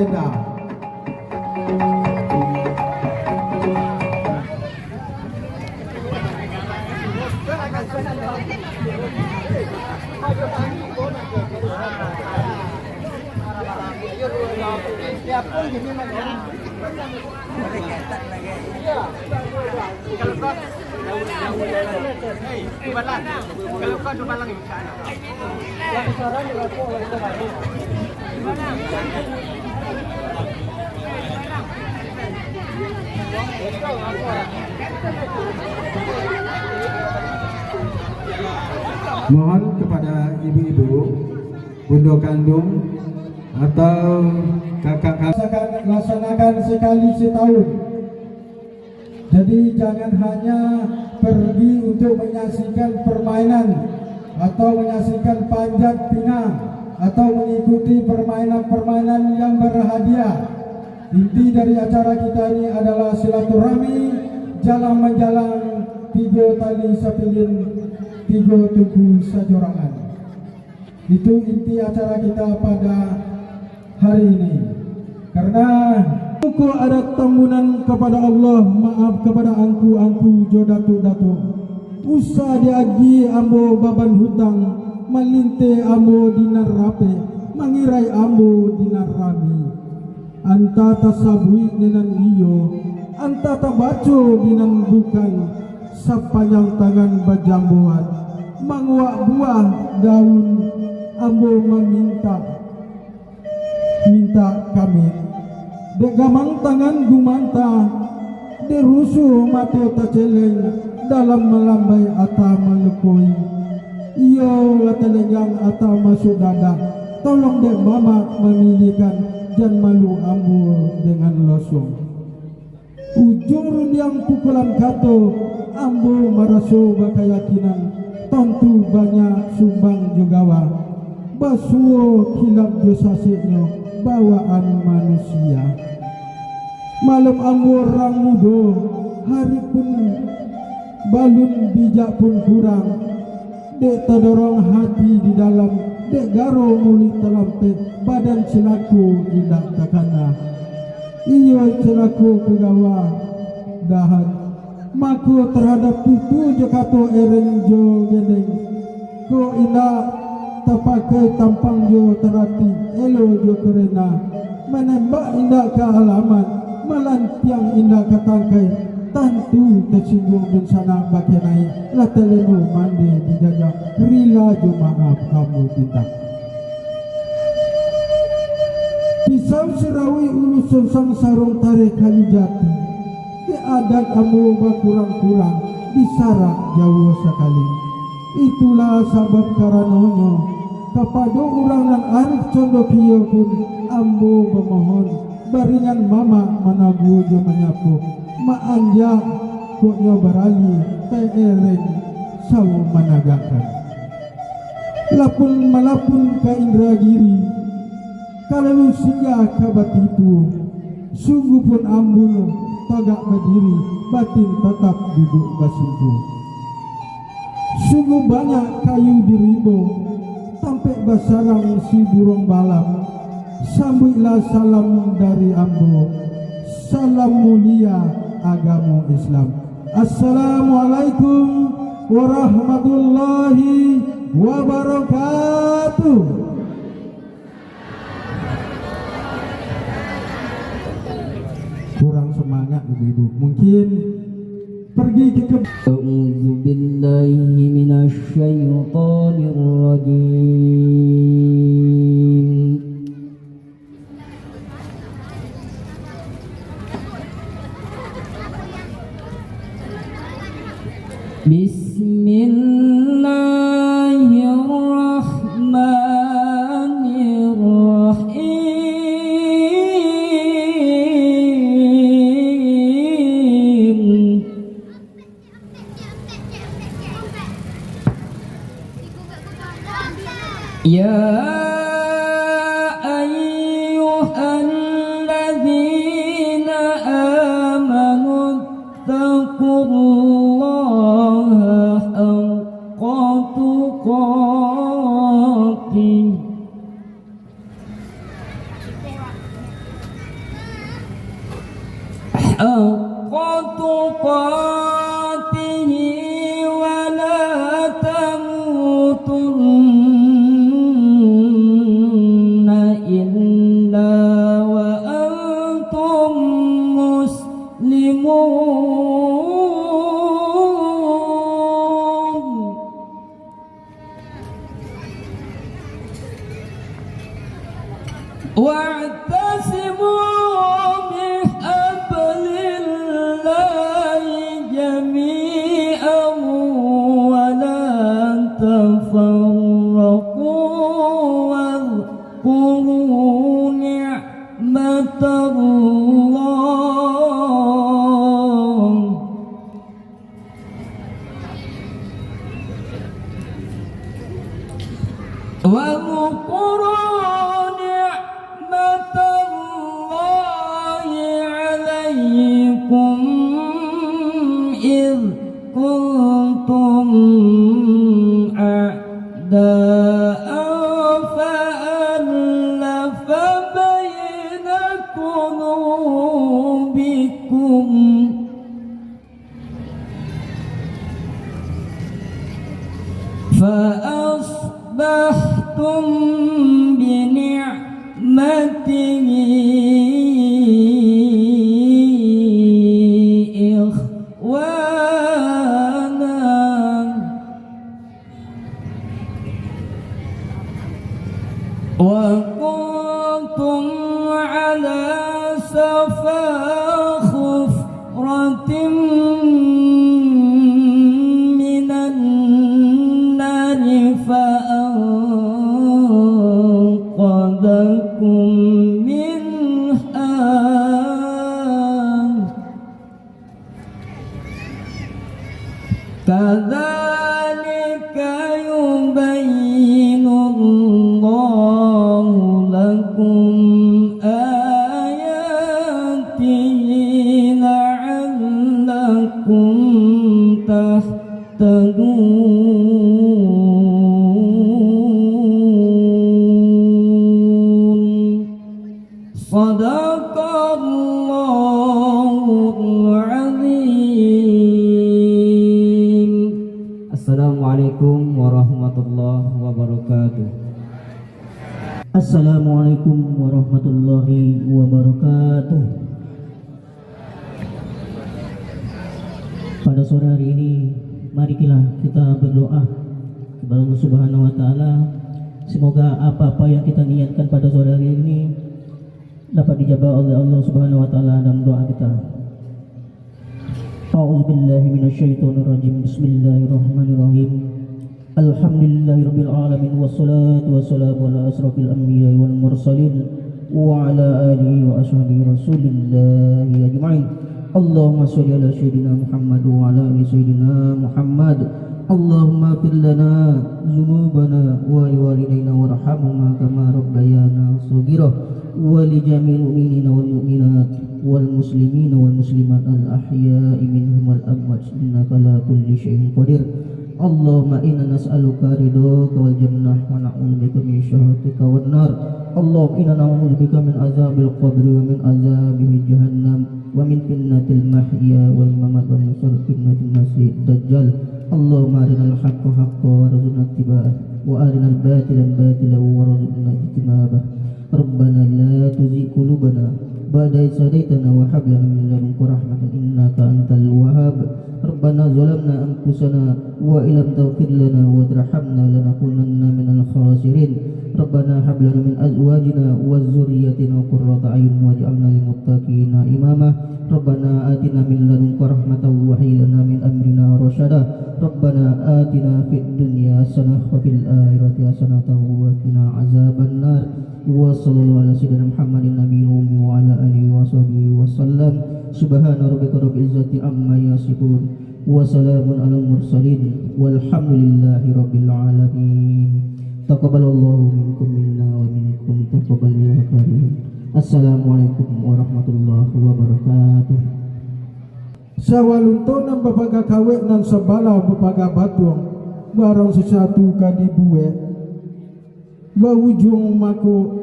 legenda. Mohon kepada ibu-ibu, bunda kandung atau kakak laksanakan sekali setahun. Jadi jangan hanya pergi untuk menyaksikan permainan atau menyaksikan panjat pinang atau mengikuti permainan-permainan yang berhadiah. Inti dari acara kita ini adalah silaturahmi, jalan menjalang, 3 tali sapilin, 3 tugu sajorangan. Itu inti acara kita pada hari ini. Karena aku ada tambunan kepada Allah, maaf kepada angku jodatu-datu. Usah diagi ambo baban hutang, melinte ambo dinar rape, mengirai ambo dinar rami. Anta tasabui dinan iyo, anta tabaco dinan bukan, sepanjang tangan bajamboan, manguak buah daun, ambo meminta kami. Dek gamang tangan gumanta, dek rusuh mata taceleng, dalam melambai atau melepui. Iyo latelegang atau masuk dada, tolong dek mama memilihkan, jangan malu ambo dengan losong. Ujung rundiang pukulan kato, ambo merasu berkeyakinan, tentu banyak sumbang jugawa. Basuo kilap josasiknya, bawaan manusia. Malam ambo orang mudo, hari pun balun bijak pun kurang. Dek terdorong hati di dalam, dek garo mulut terlampet, badan celaku indah takana. Iyo celaku kegawa dahan, maku terhadap putu jekato ereng jo gendeng. Ko indah terpakai tampang jo terati, elo jo kerena. Menembak indah ke halaman, melantiang indah ke tangkai, tentu tersinggung dan sana bakenai. Lateleno mande dijajak, rila jo maaf kamu tindak. Pisau serawi ulusun sang sarung tarik kayu jati, di adat amu kurang-kurang, disarak jauh sekali. Itulah sebab karenanya kepada orang yang arif condokio pun ambo memohon baringan mama menabu jo menyapu maanja koknya berali tereng sawu menagakan lapun malapun ke Indragiri kalau singgah ke batitu sungguh pun ambul tagak berdiri batin tetap duduk basimpu. Sungguh banyak kayu dirimbo, sampai basarang si burung balam. Sambutlah salam dari ambo, salam mulia agama Islam. Assalamualaikum warahmatullahi wabarakatuh. Kurang semangat ibu-ibu, mungkin pergi ke A'udzu billahi minasy syaithanir rajim. Bismillahirrahmanirrahim. Ya ayyuhalladzina amanu taqullaha حق تقاته ولا تموتن إلا وأنتم مسلمون واعتصموا بحبل الله جميعا ولا تفرقوا واذكروا نعمة الله واذكروا نعمة الله عليكم إذ كنتم أعداء فألف بين قلوبكم فأصبحتم بنعمته إخوانا وكنتم على شفا حفرة من النار فأنقذكم منها كذلك يبين الله لكم آياته لعلكم تهتدون صدق الله العظيم. Assalamualaikum warahmatullahi wabarakatuh. Assalamualaikum warahmatullahi wabarakatuh. Pada sore hari ini, marilah kita berdoa kepada Allah Subhanahu wa taala. Semoga apa-apa yang kita niatkan pada sore hari ini dapat dijabah oleh Allah Subhanahu wa taala dalam doa kita. A'udzubillahi minasyaitonirrajim. Bismillahirrahmanirrahim. Alhamdulillahirabbil alamin wassalatu wassalamu ala asrofil anbiya'i wal mursalin wa ala alihi wa ashabihi rasulillahi ajma'in. Allahumma shalli ala sayyidina Muhammad wa ala ali sayyidina Muhammad. Allahumma ighfir lana dzunubana wa liwalidayna warhamhuma kama rabbayana shaghira wa li jami'il mu'minina wal mu'minat wal muslimina wal muslimat al ahya'i minhum wal amwat innaka ala kulli syai'in qadir. Allahumma inna nas'aluka ridhaka wal jannah wa na'udzubika min syahhatika wan nar. Allahumma inna na'udzubika min azabil qabri wa min azabi jahannam wa min fitnatil mahya wal mamat wa min syarri fitnatil masih dajjal. Allahumma arinal haqqa haqqan warzuqna ittiba'ah wa arinal batila batilan warzuqna ijtinabah. Rabbana la tuzigh qulubana ba'da idh hadaytana wa hab lana min ladunka rahmatan innaka antal wahhab. Rabbana zalamna anfusana wa illam taghfir lana wa tarhamna lanakunanna minal khasirin. Rabbana hab lana min azwajina wa dzurriyyatina qurrata a'yun waj'alna lil muttaqina imama. Rabbana atina min ladunka rahmatan wa hayyi lana min amrina rasyada. Rabbana atina fid dunya hasanah wa fil akhirati hasanah wa qina azabannar. Wa sallallahu ala sayyidina Muhammadin nabiyil ummi wa ala alihi wa sahbihi wa sallam. Subhana rabbika rabbil izzati amma yasifun wa salamun alal mursalin walhamdulillahi rabbil alamin. Taqabbalallahu minkum minna wa minkum taqabbal ya karim. Assalamualaikum warahmatullahi wabarakatuh. Sawaluntonan bapaga kawek nan sabala bapaga batuang barang sesuatu kadi buwe bawujung mako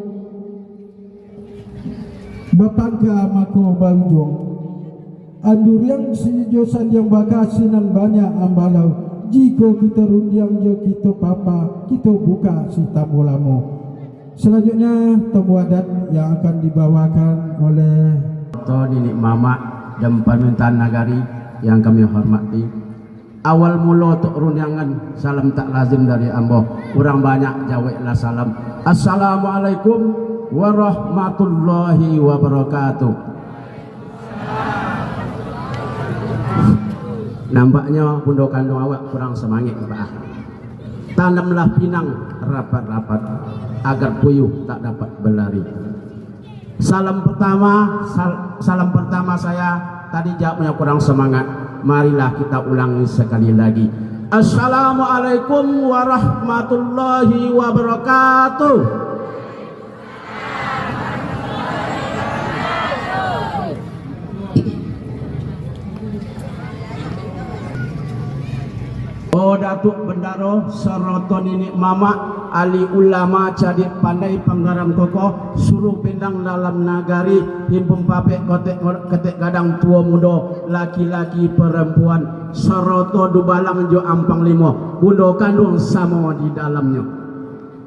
bapaga mako bawujung Andur yang sejosan yang bakasinan banyak ambalau. Jika kita rundiang jo kita papa, kita buka si tamu lamo. Selanjutnya tamu adat yang akan dibawakan oleh Nenek Mama dan Pemerintahan Nagari yang kami hormati. Awal mula untuk rundiangan salam tak lazim dari ambo. Kurang banyak jawablah salam. Assalamualaikum warahmatullahi wabarakatuh. Nampaknya pundok kandung awak kurang semangat Pak. Tanamlah pinang rapat-rapat agar puyuh tak dapat berlari. Salam pertama saya tadi jawabnya kurang semangat. Marilah kita ulangi sekali lagi. Assalamualaikum warahmatullahi wabarakatuh. Oh Datuk Bendaro Seroto Nenek Mama Ali ulama cadik pandai penggaram kokoh suruh pindang dalam nagari himpun papek ketek gadang tua muda laki-laki perempuan Seroto dubalang jo ampang limo bundo kandung sama di dalamnya.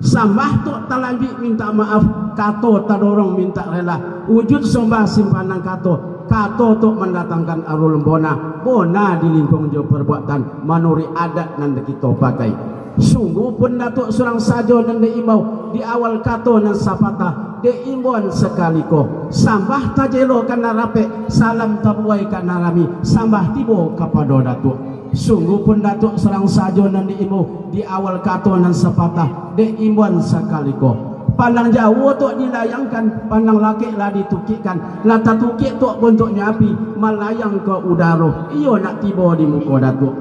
Sambah tok talambi minta maaf, kato tadorong minta rela. Wujud sombah simpanan kato tok mendatangkan arul bona di lingkung jo perbuatan manuri adat nan kita pakai. Sungguh pun datuk surang sajo nan diimbau di awal kato nan sapata diimbauan sekaliko. Sambah tajelo kana rape salam tabuai kana rami sambah tibo kepada datuk. Sungguh pun datuk serang sajo nan diimbau di awal kato nan sepatah diimbauan sekaliko. Pandang jauh tu dilayangkan, pandang laki lah ditukikkan. Lata tukik tu bentuknya api melayang ke udara. Iyo nak tiba di muka datuk.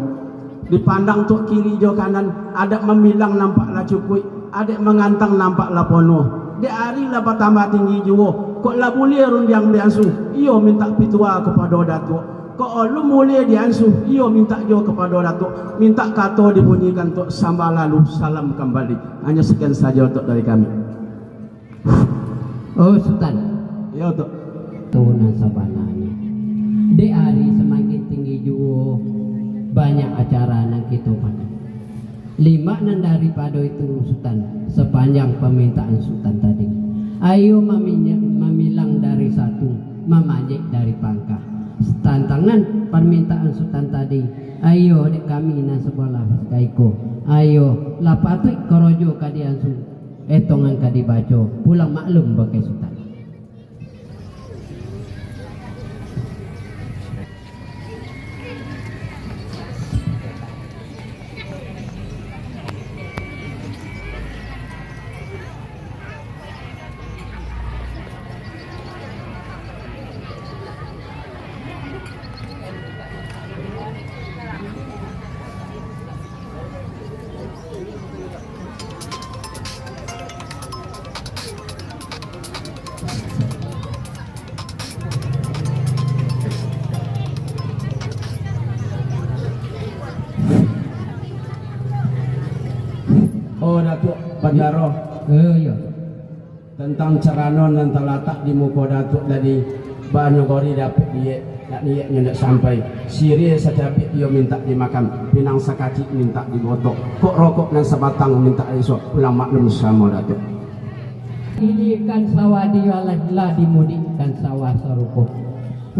Dipandang tu kiri jo kanan, ada memilang nampaklah cukui, ada mengantang nampaklah pono. Di hari lah pertama tinggi jua. Kok lah boleh rundiang diansuh. Iyo minta pitua kepada datuk. Kok lu mulai diansuh, iyo minta jo kepada datuk, minta kato dibunyikan tok sambal lalu salam kembali. Hanya sekian saja untuk dari kami. Oh Sultan, Ya tok. tunan sabananya. Di hari semakin tinggi juga banyak acara nang kita pada. 5 nan daripada itu Sultan sepanjang permintaan Sultan tadi. Ayo mamilang dari satu, memanjik dari pangkah. Tantangan permintaan Sultan tadi. Ayo dek kami nan sebelah kaiko. Ayo lapatrik korojo kadiansu. Etongan kadi baco pulang maklum bagai Sultan. Oh Datuk Bendaro Ya. tentang ceranon dan terletak di muka Datuk tadi banyak gori dapat dia nak niatnya nak sampai siri secapit dia minta dimakan pinang sakacik minta digotok kok rokok dan sebatang minta esok pulang maklum sama Datuk. Ini kan sawah dialahlah dimudikan sawah serupa.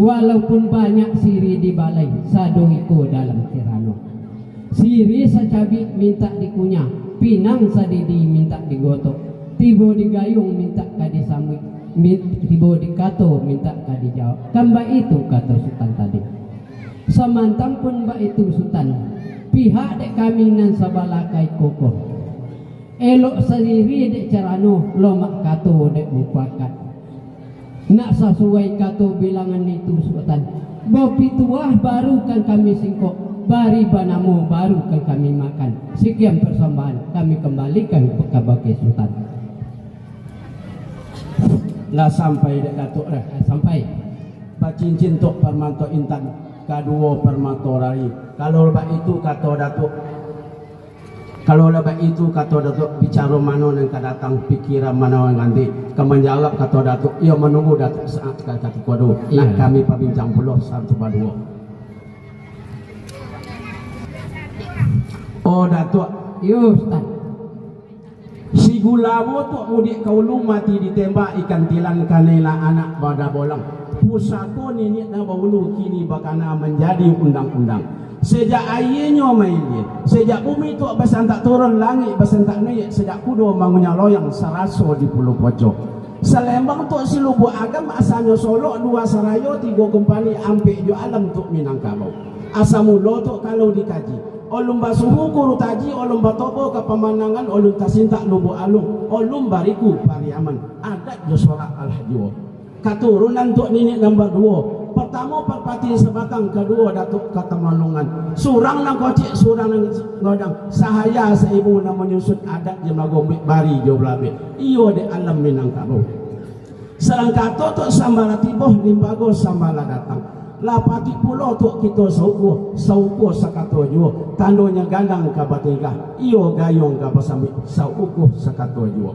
Walaupun banyak siri di balai sadoiko dalam tirano. Siri secabi minta dikunyah, pinang sadidi minta digotok, tibo digayung minta kadi samui, tibo dikato minta kadi jawab. Kan mbak itu kata Sultan tadi. Semantang pun mbak itu Sultan, pihak dek kami nan sabalakai kokoh. Elok sendiri dek carano lomak kato dek mupakat. Nak sesuai kato bilangan itu Sultan. Bopi tuah baru kan kami singkok, bari banamo baru kan kami makan. Sekian persembahan kami kembalikan kepada Sultan. Lah sampai dek Datuk dah. Sampai Pacincin tok permanto intan, kedua permanto rari. Kalau lebak itu kata Datuk Kalau lebih itu kata Datuk bicara mana yang akan datang, pikiran mana yang nanti kemenjawab kata Datuk, ia menunggu Datuk saat kata kuadu. Nah kami pabincang puluh satu dua. Oh Datuk, Yo Ustaz. si gulamu tu mudik kaulu mati ditembak ikan tilan kanela anak pada bolang. Pusako nini na baulu kini bakana menjadi undang-undang. Sejak airnya main sejak bumi tu basan tak turun langit basan tak naik, sejak kudo mangunya loyang saraso di Pulau Pocok. Selembang tu silubu agam asalnya Solo, dua Sarayo, tiga Gempani, ampe jo alam tu Minangkabau. Asamulo tu kalau dikaji. Olum basuhu kuru taji, olum batobo ke pemandangan, olum tasintak lubu alung, olum bariku pariaman. Adat jo sorak al-hajiwo. Katurunan tu nini nombor 2. Pertama perpati sebatang, kedua Datuk kata malungan. Surang nang kocik, surang nang ngodang. Sahaya seibu na menyusut adat je magomik bari jo blabe. Iyo de alam Minangkabau. Serang kato tu sambala tiboh limbago sambala datang. Lapati pulau tu kita sauku sakato juo. Tandonya gandang ka batiga. Iyo gayong ka pasami sauku sakato juo.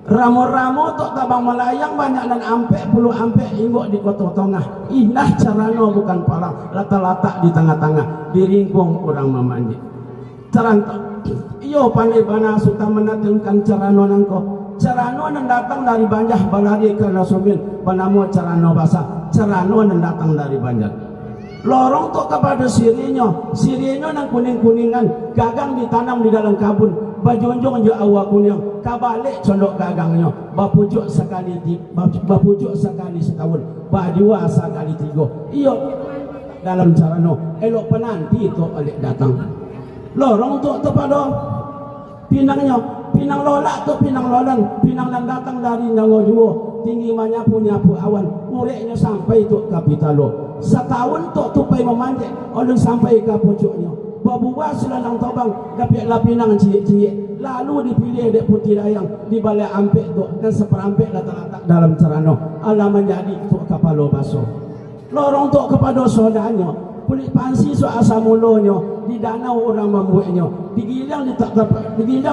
Ramo-ramo tok tabang melayang banyak dan ampe puluh ampe inggok di kota tengah. Indah carano bukan parang, lata-lata di tengah-tengah, diringkung orang memanjik. Cerantok, iyo pandai bana suka menatungkan carano nangko. Carano yang datang dari Banjar balari ke Nasubin, banamo carano basah. Carano yang datang dari Banjar. Lorong tok kepada sirinya nang kuning-kuningan, gagang ditanam di dalam kabun. Bajunjung je awak kuning, kabalik condok gagangnya, bapujuk sekali setahun, bajua sekali 3. Iyo dalam carano, elok penanti tu alik datang. Lorong tu pada pinangnya, pinang lolak tu pinang lolan, pinang yang datang dari Nangojuo, tinggi menyapu-nyapu awan, mureknya sampai tu kapitalo. Setahun tu tupai memanjek, oleh sampai ke pucuknya. Babuwa selanang tobang dapat lapinang ciek-ciek, lalu dipilih dek putih dayang di balai ampek tu dan seperampek letak-letak dalam cerano ala menjadi tu kapalo baso. Lorong tu kepada sodanya kulit pansi so asamulonyo di danau orang membuatnya digilang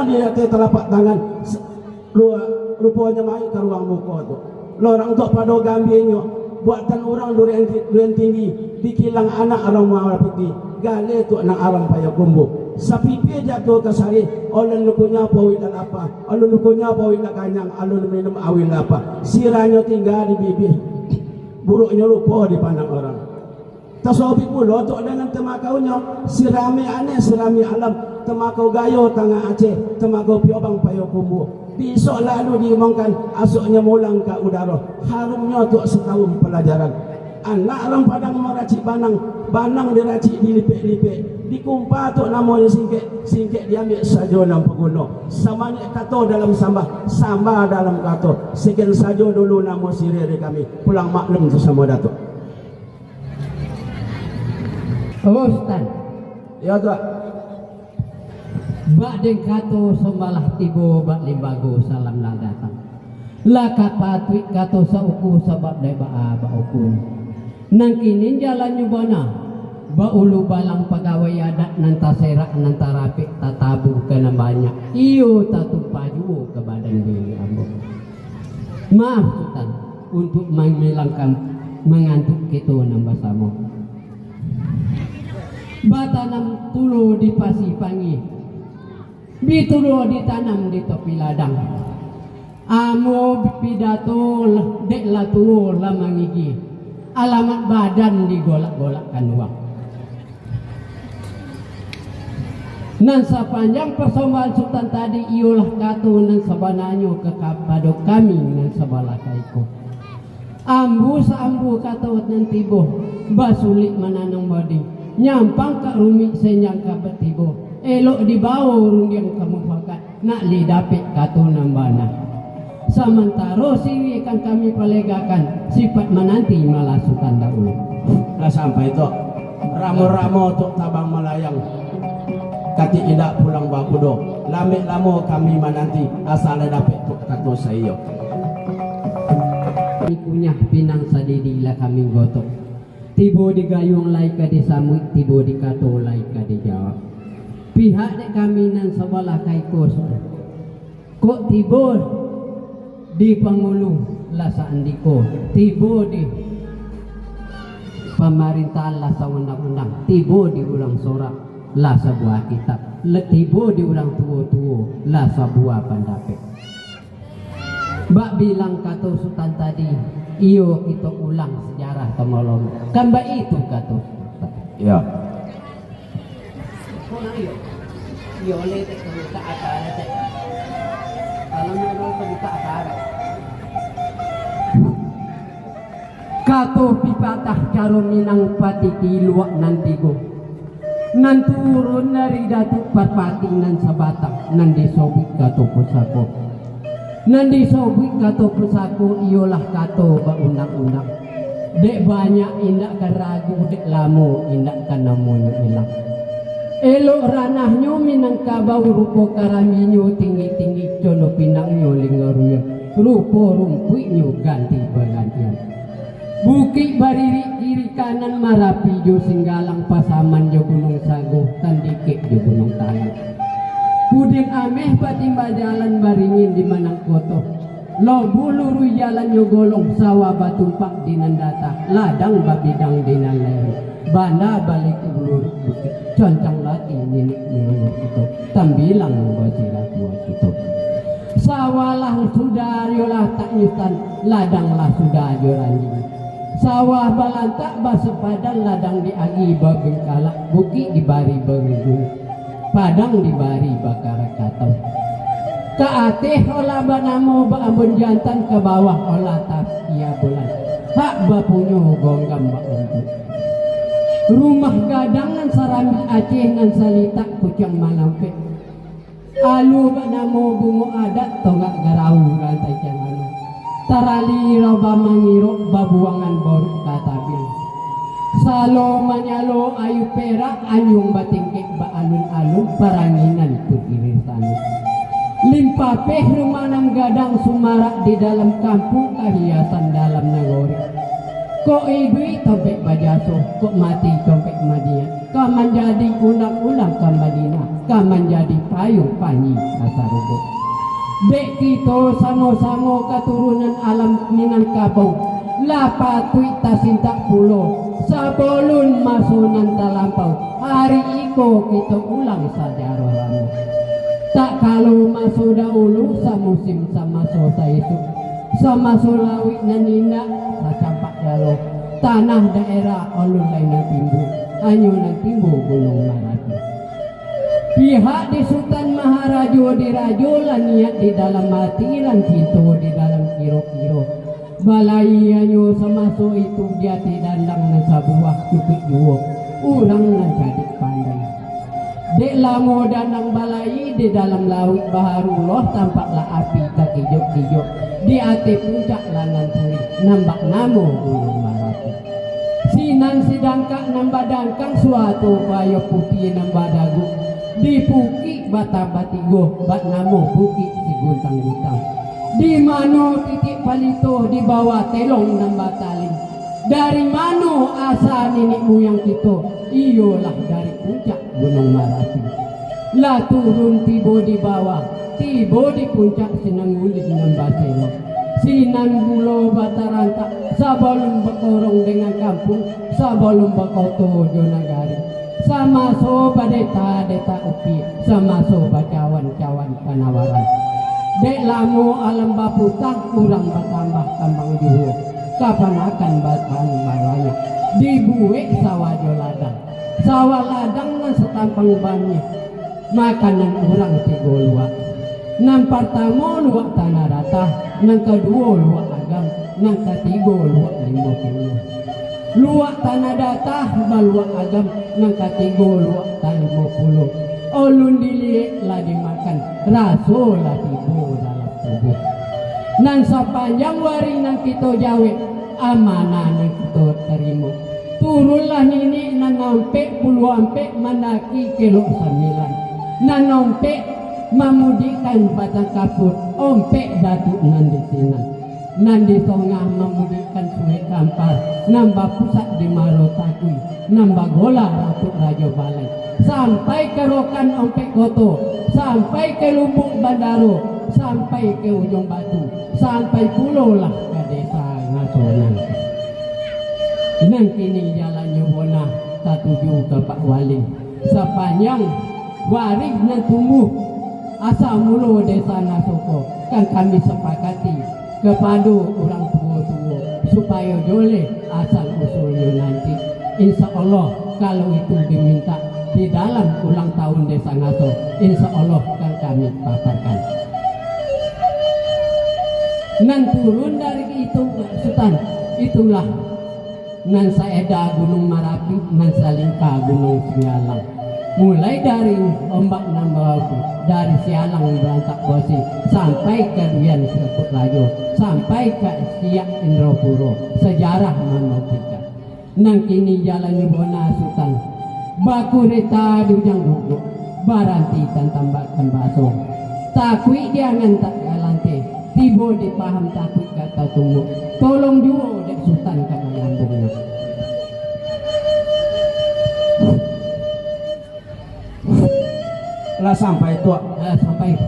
di atas telapak tangan rupanya mai ke ruang muka tu. Lorong tu pada gambirnya buatan orang durian tinggi dikilang anak orang muara putih gale tu nak arang payah kumbu sapipi jatuh ke sari oleh lukunya pawit dan apa oleh lukunya pawit dan kanyang alun minum awil apa siranya tinggal di bibir buruknya rupa dipandang orang tasobi pula tu dengan temakaunya sirami aneh sirami alam temakau gayo tengah Aceh temakau piobang payah kumbu besok lalu diumumkan asuknya mulang ke udara harumnya tu setahun pelajaran. Anak orang Padang meracik banang diracik dilipik-lipik, dikumpah tu namanya singkek diambil sajo nang peguno. Samanya kato dalam sambah dalam kato. Sekian sajo dulu nama sirih kami. Pulang maklum tu sama Datuk. Ustaz. Ya Tuan. Bak deng kato sembalah tibo bak limbago salam lah datang. Laka patwik kato sauku sebab dai ba uku. Nang kini jalan nyubana ba ulu balang pegawai adat nan taserak nan tarapik tatabu kena banyak. Iyo tatupaju ke badan diri ambo. Maaf Sultan untuk menghilangkan mengantuk kita nambah samo. Batanam tulo di Pasipangi. Bitulo ditanam di topi ladang. Amo pidato dek latuo lamangigi. Alamat badan digolak-golakkan uang. Nan sepanjang persoalan Sultan tadi ialah katu nan sebenarnya kepada kami nan sebelah kaiko. Ambu seambu katu nan tibo basulik menanang badi nyampang ka rumit senyang ka betibo elok dibawa rundiang kamu pakat nak lidapik katu nan bana. Sementara siwi akan kami pelegakan sifat menanti malah Sultan dahulu. Nah sampai itu ramo-ramo tok tabang melayang kati indak pulang bakudo lamik lamo kami menanti asal dapat tok kato saya. Kunyah pinang sadidi lah kami gotok. Tibo digayung lai ka disamut, tibo dikato lai ka dijawab. pihak dek kami nan sebelah kaikos kok tibo di Pangulu lasa andiko, tibo di pemerintahan lasa undang-undang, tibo di ulang sorak lasa buah kitab, tibo di ulang tuo-tuo lasa buah pandapek. Mbak bilang kata Sultan tadi, iyo kita ulang sejarah Tomolong. Kan mbak itu kata Sultan. Ya. Iyo lete kebuka acara cek. Kalau mau kebuka acara. Kato pipatah caro minang pati tiluak nanti go. Nan turun dari datuk patpati nan sabatang nan disobik kato pusako. Nan disobik kato pusako iyolah kato ba undang-undang. Dek banyak indak kan ragu dek lamu indak kan namunyo ilang. Elok ranahnya minang kabau rupo karaminyo tinggi-tinggi jono pinangnya linggaruya. Rupo rumpuinyo ganti bergantian. Bukit bariri kiri kanan marapi jo singgalang pasaman jo gunung sago tandikik jo gunung talang. Puding ameh patimba jalan baringin di manang koto. Lo buluru jalan yo golong sawah batumpak di nandata ladang babidang di naleri. Banda balik ke bulur bukit concang lati ninik mulur itu tambilang basira tua itu. Sawah sudah yolah tak nyutan ladang lah sudah yo ranjing. Sawah balantak basa padang ladang di agi babengkalak bukit di bari berujung padang di bari bakar katau kaateh olah banamo ba ambon jantan ke bawah olah tas ia bulan hak bapunyo gonggam ba untuk rumah gadang nan sarami Aceh nan salita kucang malampe alu banamo bungo adat tonggak garau rantai jangan tarali roba mangiro babuangan boruk katabil salo manyalo ayu perak anyung batingkik ba alun-alun paranginan kukirir tanu limpapeh rumanang gadang sumarak di dalam kampung kahiasan dalam nagori kok idui tompek bajaso kok mati tompek madia kaman jadi ulang-ulang kamadina kaman jadi payung panyi asarugo. Dek kita sama-sama keturunan alam Minangkabau lapatui tasintak pulau sabolun masunan talampau hari iko kita ulang sejarah lama tak kalau masuk dahulu samusim sama sosa itu sama solawik naninda sacampak jalo tanah daerah olun lain na timbu anyo na timbu gunung Marapi. Pihak di Sultan Maharajo di Rajo niat di dalam mati lan cinto di dalam kiro-kiro balai anyo samaso itu jati dandang nan sabuah cupik juwo urang nan jadi pandai dek lamo dandang balai di dalam laut baharuloh tampaklah api tak kijok-kijok di ate puncak lanan tuli nambak namo gunung Marapi sinan sidangkak nambah dangkang suatu bayo putih nambah dagu di puki bata batigo bat namo puki si guntang-guntang di mano titik palito di bawah telong nang bataling dari mano asa nenek moyang kita iyolah dari puncak gunung Marapi lah turun tibo di bawah tibo di puncak sinangulit nang batelo sinan bulo batarantak sabalum bekorong dengan kampung sabalum bekoto jo nagari sama so badeta deta upi sama so bacawan-cawan kanawaran dek lamu alam baputang kurang bertambah kambang juhu kapan akan batang baranya dibuek sawah ladang nan setampang banyak makanan orang tiga luak nan pertama luak tanah rata nan kedua luak agam nan ketiga luak 50 luak tanah datah baluak agam nang katigo luak tanah 50 olun dilihat lah dimakan rasul lah tibo dalam tubuh nan sepanjang wari nang kita jawe amanah nang kita terima turunlah nini nan nampek puluh ampek manaki kilo 9 nan nampek memudikan batang kapur ompek datuk nan di sini nan di tengah memudikan sungai kampar nambah pusat di Marotakui, nambah gola Ratu Rajo Balai, sampai ke Rokan Ompek Koto, sampai ke Lumbung Bandaro, sampai ke Ujung Batu, sampai pulau lah ke desa Ngasonan. Nang kini jalan Yubona tak tuju ke Pak Wali, sepanjang waris nan tumbuh asal mulu desa Nasoko, kan kami sepakati kepada orang tua-tua supaya boleh asal usulnya nanti. Insya Allah kalau itu diminta di dalam ulang tahun desa Ngaso, insya Allah kan kami paparkan. Nan turun dari itu Sultan, itulah nan saeda Gunung Marapi, nan salingka Gunung Sialang. Mulai dari ombak nambah dari Sialang berantak Bosi sampai ke Duyan Sekut Rajo, sampai ke Siak Indropuro, sejarah membuktikan. Nang kini jalan Yubona Sultan, baku reta di ujang gugu, baranti dan tambahkan baso. Takui dia ngantak galante, tibo dipaham takui kata tunggu. Tolong juga dek Sultan kata lambungnya. Lah sampai tua Sampai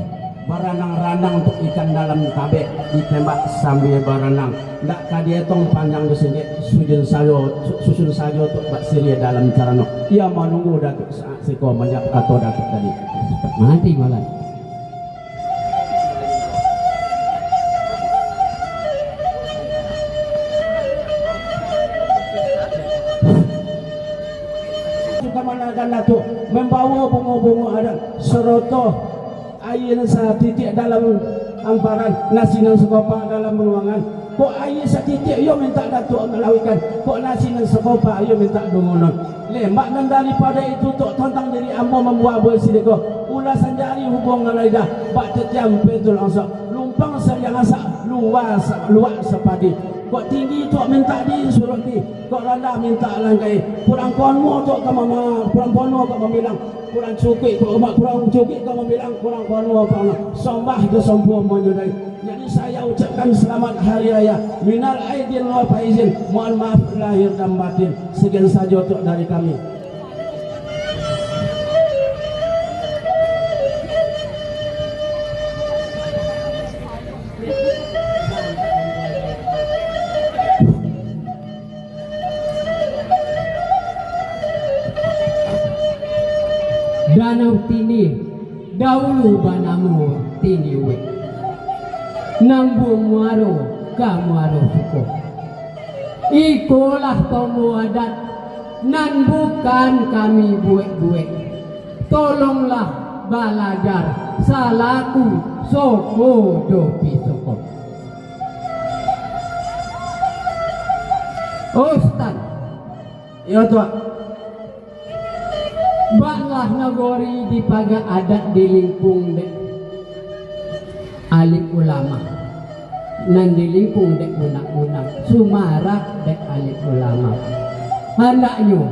baranang-ranang untuk ikan dalam kabe ditembak sambil baranang. Ndak kadia tong panjang di sini susun sajo untuk bak siria dalam carano. Ia menunggu datuk siko banyak atau datuk tadi. mati malah. Datuk membawa bunga-bunga adat seroto air sa titik dalam amparan nasi nan sekopa dalam ruangan. Kok air sa titik yo minta datuk melawikan, kok nasi nan sekopa yo minta dungonon. Lembak dan daripada itu tok tentang diri ambo membuat bersih deko ulasan jari hubungan lidah bak tetiam betul ansok lumpang sayang asak luas sepadi. Kok tinggi tu minta disuruh di, kok rendah minta langkai. Kurang konmo tu kamu kurang konmo kamu bilang kurang cukup, kurang cukup kamu bilang kurang konmo apa? Sombah ke sombong menyudai. Jadi saya ucapkan selamat hari raya. Minal aidin wal faizin. Mohon maaf lahir dan batin. Sekian saja untuk dari kami. Danau Tini dahulu banamu tiniwe nambung muaro kamuaro suko ikolah tomo adat nan bukan kami buek-buek. Tolonglah balajar salaku soko dopi soko. Ustaz Ya tuan. Baklah nagori di paga adat di lingkung dek alim ulama nan di lingkung dek unak-unak sumarak dek alim ulama anaknya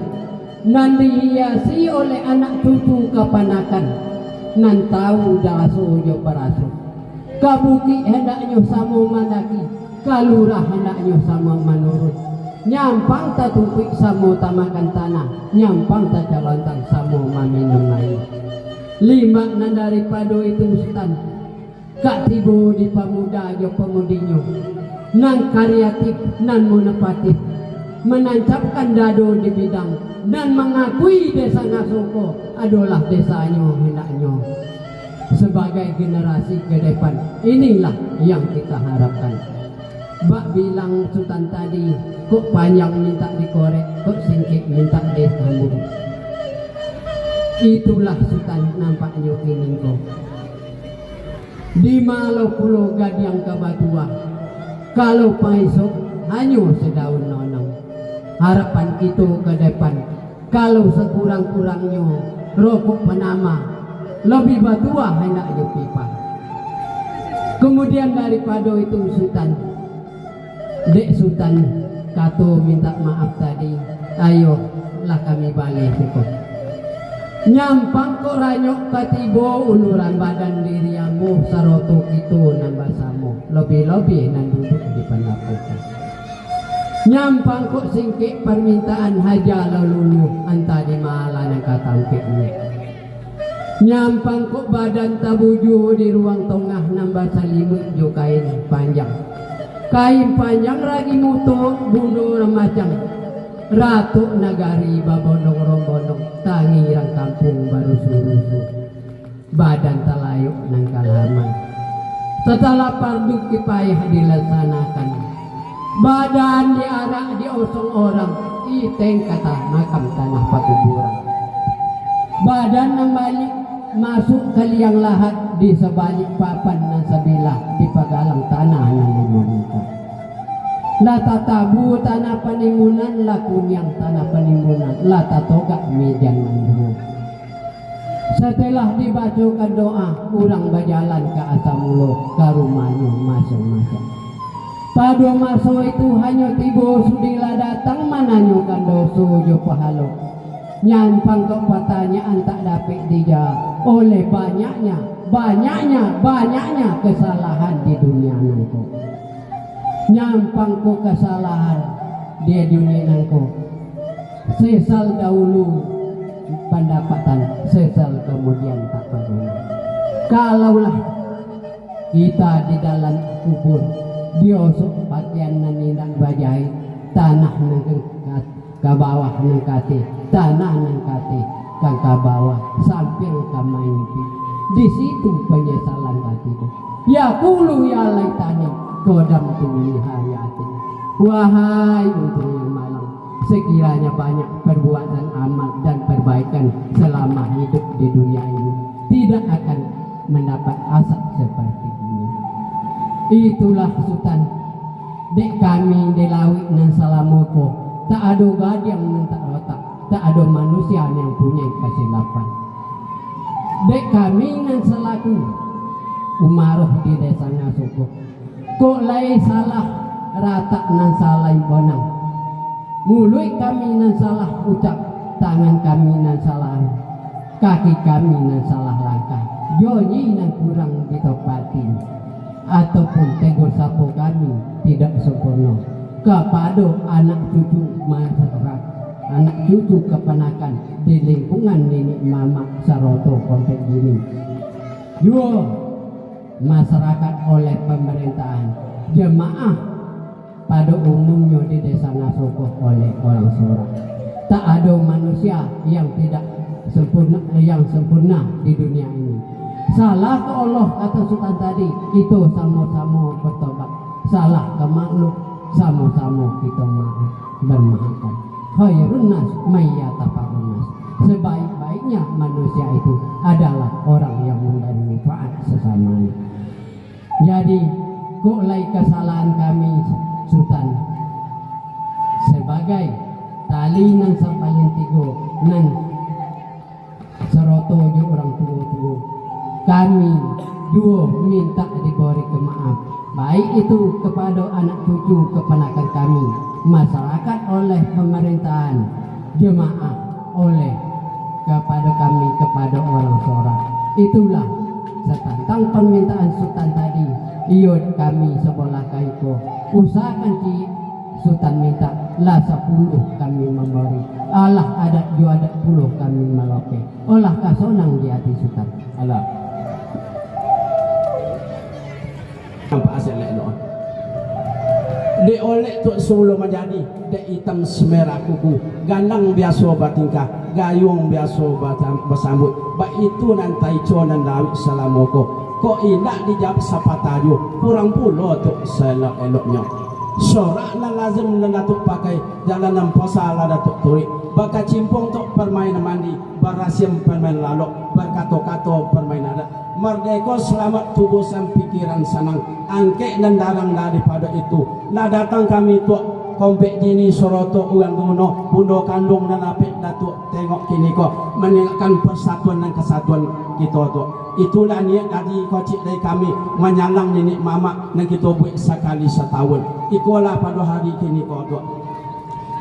nan dihiasi oleh anak cucu kapanakan nan tahu daso jo parasu kabuki hendaknya sama manaki kalurah hendaknya sama menurut nyampang tak tumpik samo tamakan tanah, nyampang tak jalontang samo maminum air. Lima nan daripada itu Ustaz, kak tibo di pemuda jo pemudinyo, nan kreatif, nan monopatif, menancapkan dado di bidang, dan mengakui desa Ngasoko adalah desanya hendaknya. Sebagai generasi ke depan, inilah yang kita harapkan. Bak bilang Sultan tadi, kok panjang minta dikorek, kok singkit minta disambung. Itulah Sultan nampaknya kini kok. Di Malau Pulau Gadiang Kabatua, kalau paisok hanya sedaun nonong. Harapan kita ke depan, kalau sekurang-kurangnya rokok penama, lebih batua hendak pipa. Kemudian daripada itu Sultan, Dek Sultan Kato minta maaf tadi. Ayo lah kami balik cukup. Nyampang kok ranyok katibo uluran badan diriamu saroto itu nambah samo. Lebih-lebih nan duduk di pendapukan. Nyampang kok singkik permintaan haja lulu anta di mahala ng katampiknya. Nyampang kok badan tabuju di ruang tengah nambah salimut jo kain panjang. Kain panjang ragi mutu bunuh ramacang. Ratu nagari babonong rombonong tangirang kampung baru surusu. Badan talayuk ng kalhaman. Setelah parduk kipayah dilaksanakan. Badan diarak diosong orang, iteng kata makam tanah pakuburan. Badan nambalik masuk ke liang lahat di sebalik papan nan sebelah di pagalang tanah nan dimunita. Lata tabu tanah penimbunan, lakunyang tanah penimbunan, lata togak mejan manduru. Setelah dibacakan doa, urang berjalan ke Asamulo, ke rumahnya masing-masing. Pada masa itu hanya tiba sudilah datang mananyo kan doso jo pahalo. Nyampang ke pertanyaan tak dapat dijawab oleh banyaknya kesalahan di dunia nangko. Nyampang ko kesalahan di dunia nangko. Sesal dahulu pendapatan, sesal kemudian tak berguna. Kalaulah kita di dalam kubur diosok pakaian naninang bajai tanah nang ke bawah nang kate tanah nang kate kang ke bawah samping ke mimpi di situ penyesalan hatiku ya kulu ya laitani kodam tuli hayati wahai untuk yang malang sekiranya banyak perbuatan amal dan perbaikan selama hidup di dunia ini tidak akan mendapat asap seperti ini. Itulah Sultan dek kami di lawik nan salamoko tak ada gadang nan tak otak tak ada manusia yang punya kesilapan dek kami nan selaku umaruh di desa Ngasoko kok lai salah rata nan salah bonang mulut kami nan salah ucap tangan kami nan salah kaki kami nan salah langkah joni nan kurang ditopati ataupun tegur sapu kami tidak sempurna kepada anak cucu masyarakat, anak cucu keponakan di lingkungan nenek mama Saroto komplek ini. Dua, masyarakat oleh pemerintahan, jemaah pada umumnya di desa Ngasoko oleh orang sorak. Tak ada manusia yang tidak sempurna di dunia ini. Salah ke Allah kata Sultan tadi itu sama-sama bertobat. Salah ke makhluk sama-sama kita bermaafkan. Khairun nas mayyatafa'un nas. Sebaik-baiknya manusia itu adalah orang yang memberi manfaat sesamanya. Jadi kulai kesalahan kami Sultan sebagai tali nan sampayan tigo nan Saroto jo orang tua-tua kami dua minta diberi kemaaf baik itu kepada anak cucu keponakan kami masyarakat oleh pemerintahan jemaah oleh kepada kami kepada orang sorak itulah setantang permintaan Sultan tadi iyo kami sebelah kaiko usahakan ki Sultan minta lah 10 kami memberi Allah ada juga ada 10 kami melope olah kasonang di hati Sultan Allah nampak asyik lek doa de oleh tu solo menjadi de hitam semerah kuku gandang biasa batingkah gayung biasa bersambut ba itu nantai conan dawit salamoko kok indak dijawab sapatayo kurang pula tu selok-eloknya sorak na lazim na datuk pakai jalanan posala datuk turik baka cimpung tu permainan mandi barasim permain lalok berkato-kato permain adat merdeka selamat tubuh dan pikiran senang angkek dan darang daripada itu nah datang kami tu komplek gini Saroto uang duno bundo kandung dan apik datuk tengok kini kok meninggalkan persatuan dan kesatuan kita tu itulah niat dari kocik dari kami menyalang nenek mama dan kita buat sekali setahun ikulah pada hari kini kok tu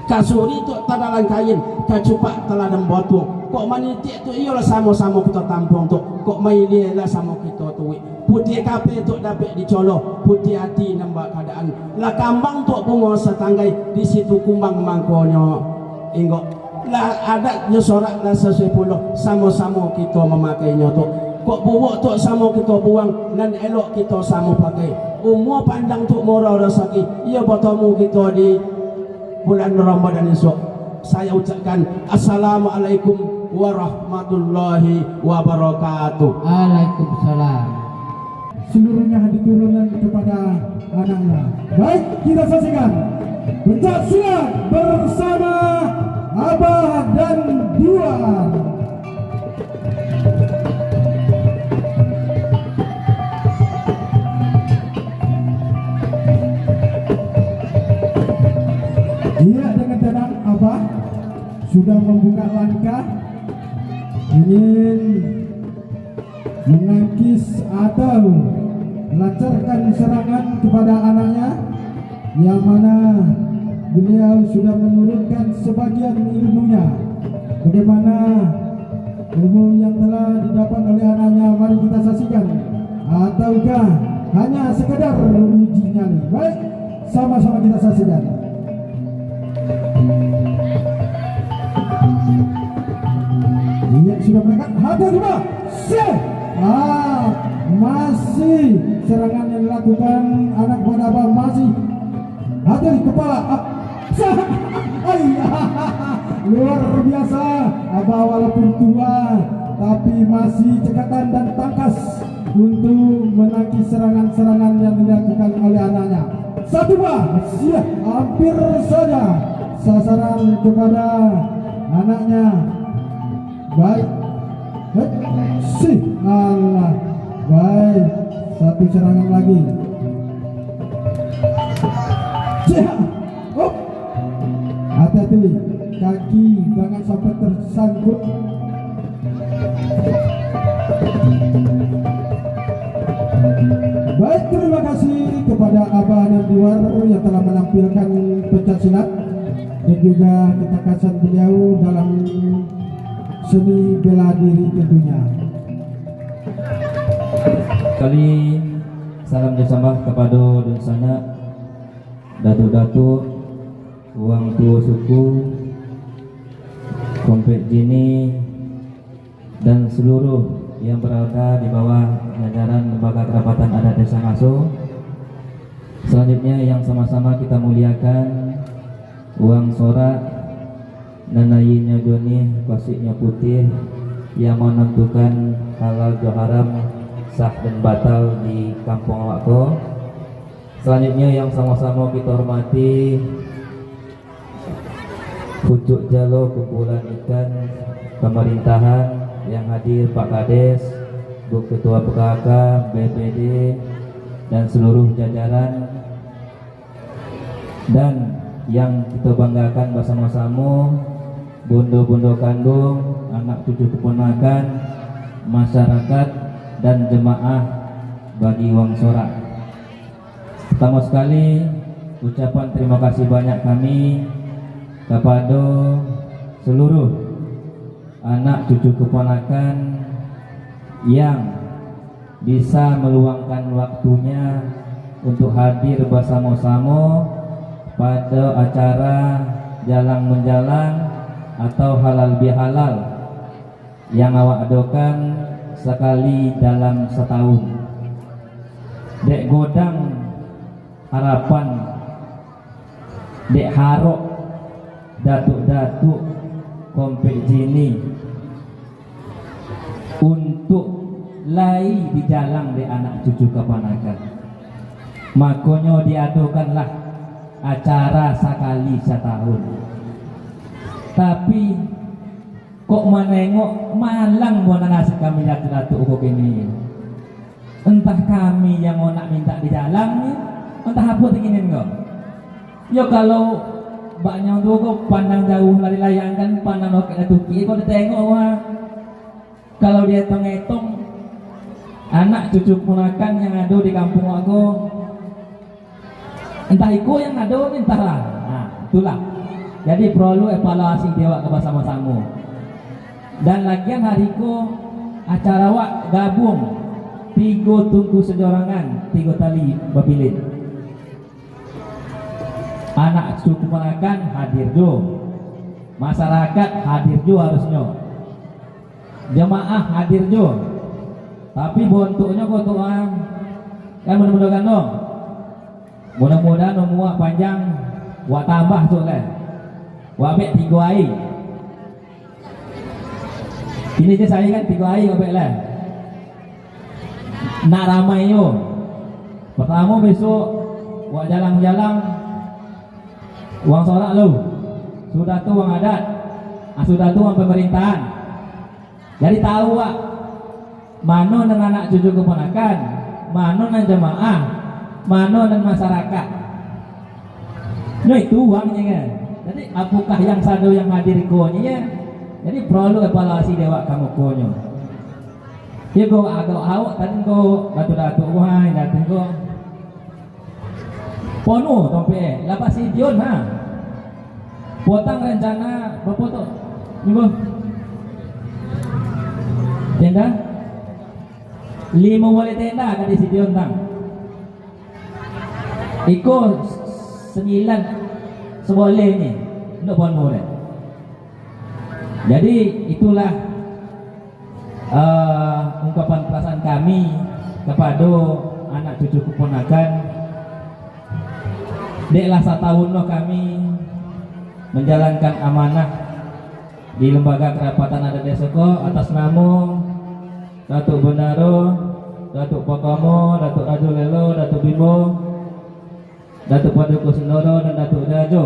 kasuri tu tadalan kain, kacupak teladam botung. Kok manitik tu iyalah sama-sama kita tampung tu. Kok maili lah sama kita tu. Putih kape tu dapat dicolok, putih hati nampak keadaan. Lah kambang tu bunga setanggai di situ kumbang mangkonyo. Inggok lah adat nyosorak lah sesuai puluh sama-sama kita memakainya tu. Kok bubuk tu sama kita buang dan elok kita sama pakai. Umur pandang tu murah rezeki. Ia bertemu kita di bulan Ramadan esok. Saya ucapkan assalamualaikum warahmatullahi wabarakatuh. Waalaikumsalam. Seluruhnya diturunkan kepada anaknya. Baik, kita saksikan pencak silat bersama Abah dan Diwar. Iya, dengan tenang Abah sudah membuka langkah ingin menangkis atau melancarkan serangan kepada anaknya, yang mana beliau sudah menurunkan sebagian ilmunya. Bagaimana ilmu yang telah didapat oleh anaknya, mari kita saksikan. Ataukah hanya sekedar uji nyali? Baik, sama-sama kita saksikan. Dia sudah berangkat, hadir dua, masih serangan yang dilakukan anak pada Abah masih hadir kepala. Luar biasa, Abah walaupun tua tapi masih cekatan dan tangkas untuk menangkis serangan-serangan yang dilakukan oleh anaknya. Satu hampir saja sasaran kepada anaknya. Baik, Allah, baik, satu serangan lagi. Hati-hati, kaki jangan sampai tersangkut. Baik, terima kasih kepada Abah dan Diwar yang telah menampilkan pencak silat dan juga ketakasan beliau dalam seni bela diri tentunya. Kali salam bersama kepada dosanya datuk-datuk, uang tua suku, komplek jini, dan seluruh yang berada di bawah jajaran lembaga kerapatan adat Desa Ngaso. Selanjutnya yang sama-sama kita muliakan uang sorak nanainya Joni, pasiknya putih yang menentukan halal jo haram, sah dan batal di kampung awakko. Selanjutnya yang sama-sama kita hormati pucuk jalo kumpulan ikan pemerintahan yang hadir, Pak Kades, Bu Ketua PKK, BPD, dan seluruh jajaran, dan yang kita banggakan bersama-sama bondo-bondo kandung, anak cucu keponakan, masyarakat dan jemaah bagi Wang Sorak. Pertama sekali ucapan terima kasih banyak kami kepada seluruh anak cucu keponakan yang bisa meluangkan waktunya untuk hadir bersama-sama pada acara jalan menjalan atau halal bihalal yang awak adakan sekali dalam setahun. Dek godang harapan, dek harok datuk-datuk komplek jini untuk lai di jalan de anak cucu keponakan. Makanya diadakanlah acara sekali setahun. Tapi kok menengok malang buana nasi kami datuk-datuk kok ini. Entah kami yang mau nak minta di jalan ni, entah apa inginin kok. Ya kalau banyak tu kok pandang jauh lari layangan, pandang roket tuki, kau ditengok wah. Kalau dia hitung-hitung anak cucu ponakan yang ada di kampung aku, entah iku yang ada entahlah. Nah, itulah Jadi perlu evaluasi dewa ke bersama-sama. Dan lagian hariku acara wak gabung 3 tunggu sejorangan 3 tali babilin. Anak suku ponakan hadir jo, masyarakat hadir jo harusnya, jemaah hadir jo. Tapi bentuknya kotoran kan mudah-mudahan dong. Mudah-mudahan nomor panjang wak tambah tu lah. Wak bet 3 hari. Ini je saya kan 3 hari wak bet lah. Nak ramai yo. Pertama besok wak jalan-jalan uang sorak lu. Sudah tu uang adat. Sudah tu uang pemerintahan. Jadi tahu wak mana dengan anak cucu keponakan, mana dengan jemaah, mana dengan masyarakat. Nah itu uangnya kan. Jadi apakah yang satu yang hadir konya? Jadi perlu evaluasi dewa kamu konyo. Dia go agak awak tadi go batu-batu wahai datang go. Pono tompe lapas idion ha. Potang rencana berfoto. Nibo. Tenda 5 wali tenda kan di Sidion tang. Iko 9 seboleh ni untuk pono deh. Jadi itulah ungkapan perasaan kami kepada anak cucu keponakan. Deklah 1 tahun loh kami menjalankan amanah di lembaga kerapatan adat desa ko atas nama Datuk Bendaro, Datuk Pakomo, Datuk Rajo Lelo, Datuk Bimbo, Datuk Paduka Sindoro dan Datuk Dajo.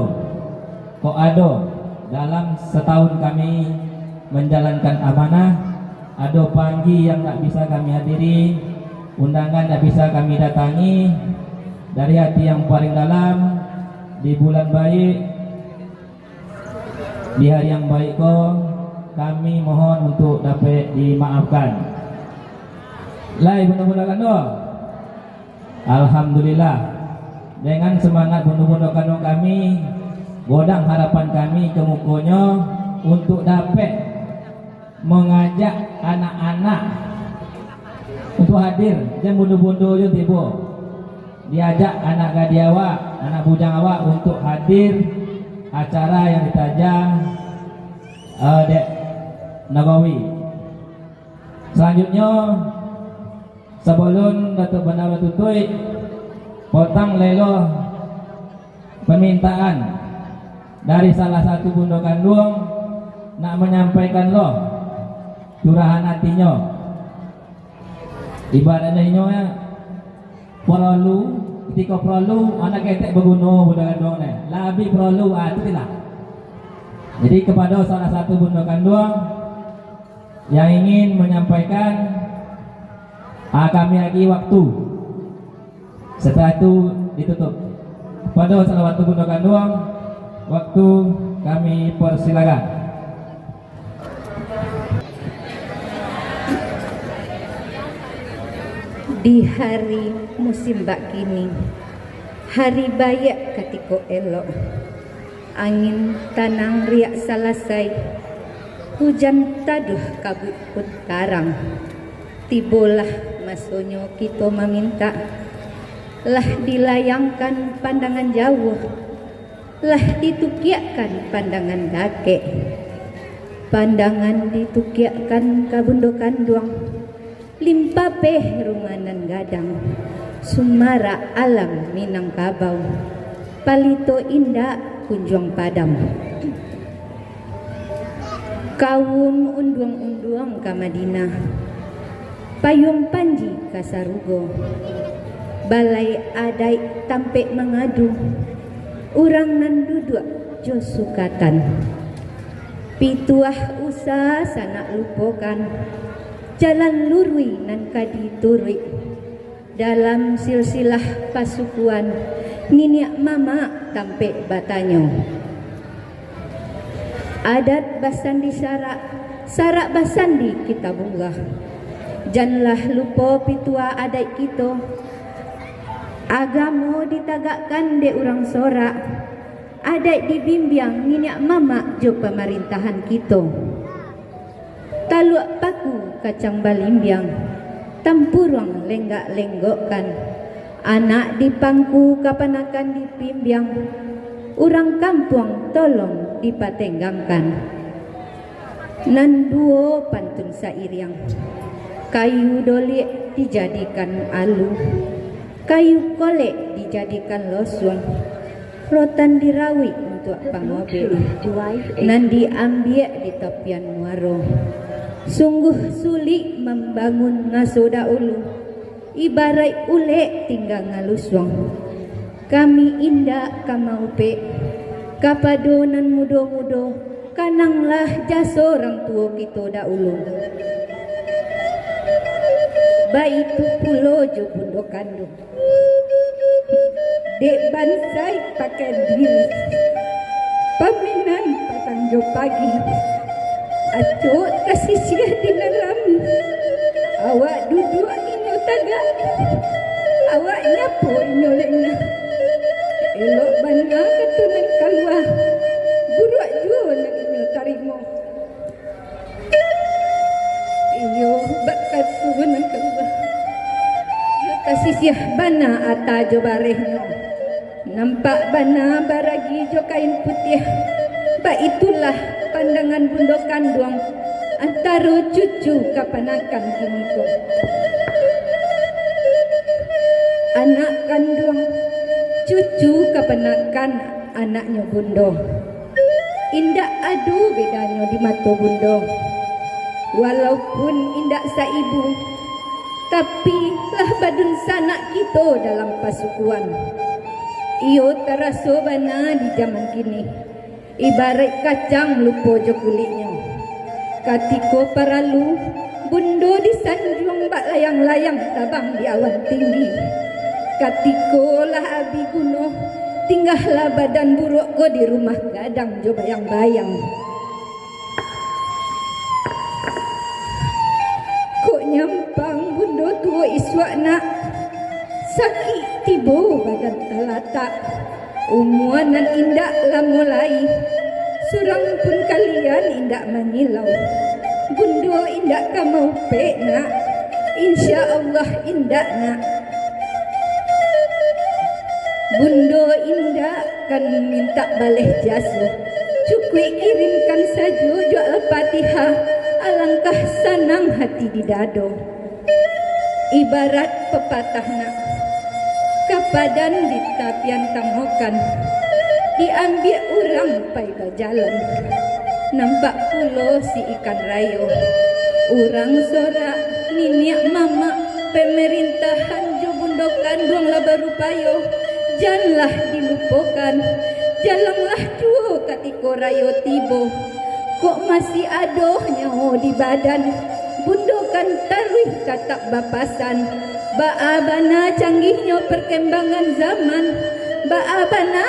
Kok ada dalam setahun kami menjalankan amanah, ada panggi yang tak bisa kami hadiri, undangan tak bisa kami datangi. Dari hati yang paling dalam, di bulan baik, di hari yang baik ko, kami mohon untuk dapat dimaafkan. Lai bunda-bunda kando, alhamdulillah dengan semangat bunda-bunda kando kami, godang harapan kami ke mukonya untuk dapat mengajak anak-anak untuk hadir. Jangan bunda-bunda je tiba, diajak anak gadis awak, anak bujang awak untuk hadir acara yang ditajang Dek Nagawi. Selanjutnya sebelum Datuk Bendara Tutui potang lelo permintaan dari salah satu bunda kandung nak menyampaikan loh curahan hatinya. Ibaratnya ini ya perlu ketika perlu anak ketek berguna bunda kandung ni lebih perlu itu lah. Jadi kepada salah satu bunda kandung yang ingin menyampaikan, kami lagi waktu. Setelah itu ditutup. Pada salah satu bunda kandung, waktu kami persilakan. Di hari musim bak kini, hari bayak ketika elok, angin tanang riak salasai, hujan taduh kabut pun karang. Tibolah masonyo kita meminta, lah dilayangkan pandangan jauh, lah ditukiakan pandangan dake, pandangan ditukiakan kabundo kanduang, limpapeh rumanan gadang, sumara alam Minangkabau, palito indah kunjung padam. Kaum unduang-unduang ka Madinah, payung panji ka Sarugo, balai adai tampek mengadu, urang nan duduk jo sukatan, pituah usa sanak lupokan, jalan lurui nan kaditurui, dalam silsilah pasukuan niniak mama tampek batanyo. Adat basandi sarak basandi kita bunga. Janlah lupa pitua adat kita. Agamo ditagakkan de urang sorak, adai dibimbing minyak mama jo pemerintahan kita. Taluak paku kacang balimbiang, tampurang lenggak-lenggokkan, anak dipangku kapanakan dipimbiang, urang kampung tolong dipatenggangkan. Nan duo pantun sairiang, kayu dolik dijadikan alu, kayu kolek dijadikan losuang, rotan dirawi untuk pangobe, nan diambil di tepian muaro. Sungguh sulit membangun ngasoda ulu, ibarat ule tinggal ngaluswang. Kami indah kamaupe, kapadonan mudo-mudo, kananglah jasa orang tua kita dahulu. Baik itu pulo jo bundo kandung, dek bansai pakai diri, paminan patang jo pagi, acuk kasih sia di rami, awak duduk inyo tagak, awak nyapo inyo lena, elok bana ketunan keluar, buruak jual nak inyo tarimo. Iyo bakat tuhunan keluar, iyo kasih sia bana ata jo barehnya, nampak bana baragi jo kain putih, ba itulah pandangan bundo kandung antara cucu kapanakan kini ko. Anak kandung cucu kapanakan anaknya bundo, indak adu bedanya di mata bundo. Walaupun indak saibu, tapi lah badun sanak kita dalam pasukuan. Iyo terasa bana di zaman kini, ibarat kacang lupa jo kulitnya. Katiko paralu, bundo disanjung bak layang-layang tabang di awan tinggi. Katiko lah abi guno, tinggallah badan buruk ko di rumah gadang jo bayang-bayang. Nyampang bundo tua iswak nak sakit tibo badan talata, umuanan indak lah mulai, surang pun kalian indak manilau, bundo indak kamau pe nak, insya Allah indak nak, bundo indak kan minta baleh jasa, cukui kirimkan saja jual Al-Fatihah. Alangkah senang hati di dado, ibarat pepatah nak, kapadan di tapian tamokan, diambil orang pai berjalan, nampak pulo si ikan rayo, orang sorak minyak mama, pemerintahan jo bundo kandung lah baru payo, janganlah dilupakan, jalanglah cuo katiko rayo tibo. Kok masih adoh nyaho di badan, bundokan taruh katak bapasan, baabana canggihnya perkembangan zaman, baabana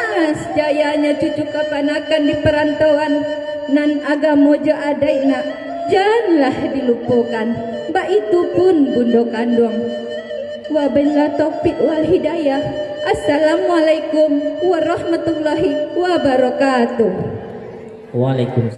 jayanya cucu kapanakan di perantauan, nan agamo jo adaina, janganlah dilupakan, ba itu pun bundo kandung. Wabillahi taufiq wal hidayah. Assalamualaikum warahmatullahi wabarakatuh. Waalaikumsalam.